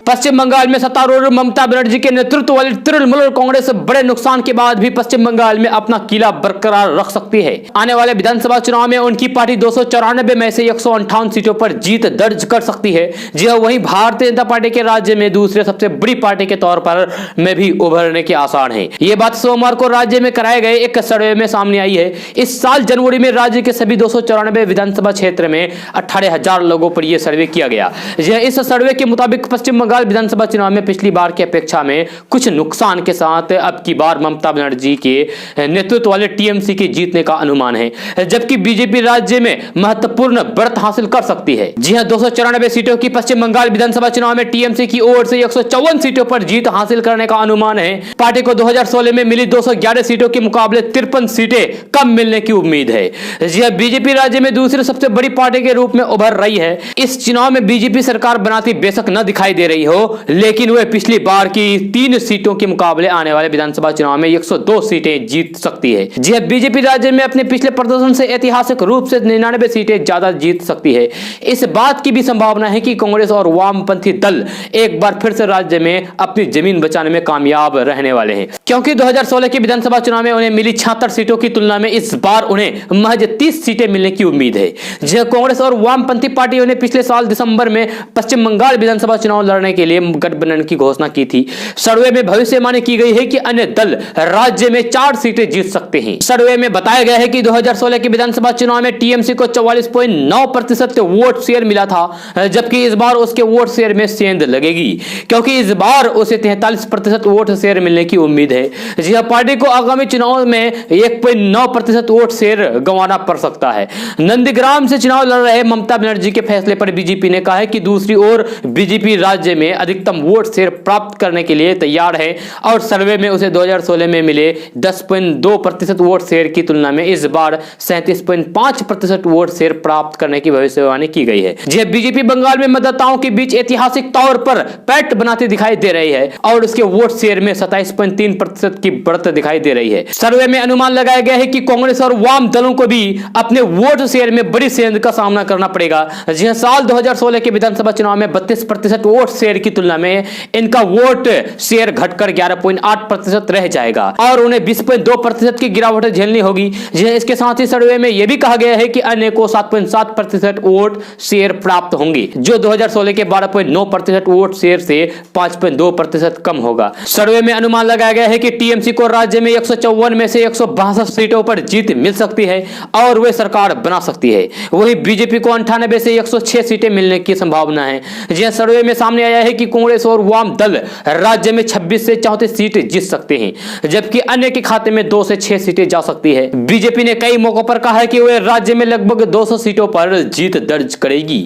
पश्चिम बंगाल में सत्तारूढ़ ममता बनर्जी के नेतृत्व वाली तृणमूल कांग्रेस बड़े नुकसान के बाद भी पश्चिम बंगाल में अपना किला बरकरार रख सकती है। आने वाले विधानसभा चुनाव में उनकी पार्टी 294 में से 158 सीटों पर जीत दर्ज कर सकती है। जी हां, वहीं भारतीय जनता पार्टी के राज्य में दूसरे सबसे बड़ी पार्टी के तौर पर में भी उभरने के आसार हैं। ये बात सोमवार को राज्य में कराए गए एक सर्वे में सामने आई है। इस साल जनवरी में राज्य के सभी 294 विधानसभा क्षेत्र में 18,000 लोगों पर यह सर्वे किया गया। इस सर्वे के मुताबिक पश्चिम बंगाल विधानसभा चुनाव में पिछली बार की अपेक्षा में कुछ नुकसान के साथ अब की बार ममता बनर्जी के नेतृत्व वाले टीएमसी की जीतने का अनुमान है, जबकि बीजेपी राज्य में महत्वपूर्ण बढ़त हासिल कर सकती है। जी हां, 294 सीटों की पश्चिम बंगाल विधानसभा चुनाव में टीएमसी की ओर से 154 सीटों पर जीत हासिल करने का अनुमान है। पार्टी को 2016 में मिली 211 सीटों के मुकाबले 53 सीटें कम मिलने की उम्मीद है। जी हां, बीजेपी राज्य में दूसरी सबसे बड़ी पार्टी के रूप में उभर रही है। इस चुनाव में बीजेपी सरकार बनाती बेशक न दिखाई दे रही हो, लेकिन वह पिछली बार की 3 सीटों के मुकाबले आने वाले विधानसभा चुनाव में 102 सीटें जीत सकती है। जी हां, बीजेपी राज्य में अपने पिछले प्रदर्शन से ऐतिहासिक रूप से 99 सीटें ज्यादा जीत सकती है। इस बात की भी संभावना है कि कांग्रेस और वामपंथी दल एक बार फिर से राज्य में अपनी जमीन बचाने में कामयाब रहने वाले हैं, क्योंकि 2016 के विधानसभा चुनाव में उन्हें मिली 76 सीटों की तुलना में इस बार उन्हें महज 30 सीटें मिलने की उम्मीद है। जी, कांग्रेस और वामपंथी पार्टियों ने पिछले साल दिसंबर में पश्चिम बंगाल विधानसभा चुनाव लड़ने के लिए गठबंधन की घोषणा की थी। सर्वे में भविष्यवाणी की गई है कि अन्य दल राज्य में 4 सीटें जीत सकते हैं। सर्वे में बताया गया है कि 2016 के विधानसभा चुनाव में टीएमसी को 44.9% वोट शेयर मिला था, जबकि इस बार उसके वोट शेयर में सेंध लगेगी, क्योंकि इस बार उसे 43% वोट शेयर मिलने की उम्मीद है। जी हां, पार्टी को आगामी चुनाव में 1.9% वोट शेयर गंवाना पड़ सकता है। नंदीग्राम से चुनाव लड़ रहे ममता बनर्जी के फैसले पर बीजेपी ने कहा है कि दूसरी ओर बीजेपी राज्य में अधिकतम वोट शेयर प्राप्त करने के लिए तैयार है और सर्वे में उसे 2016 में मिले 10.2% वोट शेयर की तुलना में इस बार 37.5% वोट शेयर प्राप्त करने की भविष्यवाणी की गई है। जी, बीजेपी बंगाल में मतदाताओं के बीच ऐतिहासिक तौर पर पैठ बनाती दिखाई दे रही है और उसके वोट शेयर में 27.3% की बढ़त दिखाई दे रही है। सर्वे में अनुमान लगाया गया है कि कांग्रेस और वाम दलों को भी अपने वोट शेयर में बड़ी सेंध का सामना करना पड़ेगा। जी हां, साल 2016 के विधानसभा चुनाव में 32% वोट शेयर की तुलना में इनका वोट शेयर घटकर 11.8% रह जाएगा और उन्हें 20.2% की गिरावट झेलनी होगी। जी हां, इसके साथ ही सर्वे में यह भी कहा गया है कि अन्य को 7.7% वोट शेयर प्राप्त होंगे, जो 2016 के 12.9% वोट शेयर से 5.2% कम होगा। सर्वे में अनुमान लगाया गया है कि टीएमसी को राज्य में 154 में से 162 सीटों पर जीत मिल सकती है और वे सरकार बना सकती है। वहीं बीजेपी को 98 से 106 सीटें मिलने की संभावना है। जी हां, सर्वे में सामने आया है कि कांग्रेस और वाम दल राज्य में 26 से 34 सीटें जीत सकते हैं, जबकि अन्य के खाते में 2 से 6 सीटें जा सकती है। बीजेपी ने कई मौकों पर कहा है कि वह राज्य में लगभग 200 सीटों पर जीत दर्ज करेगी।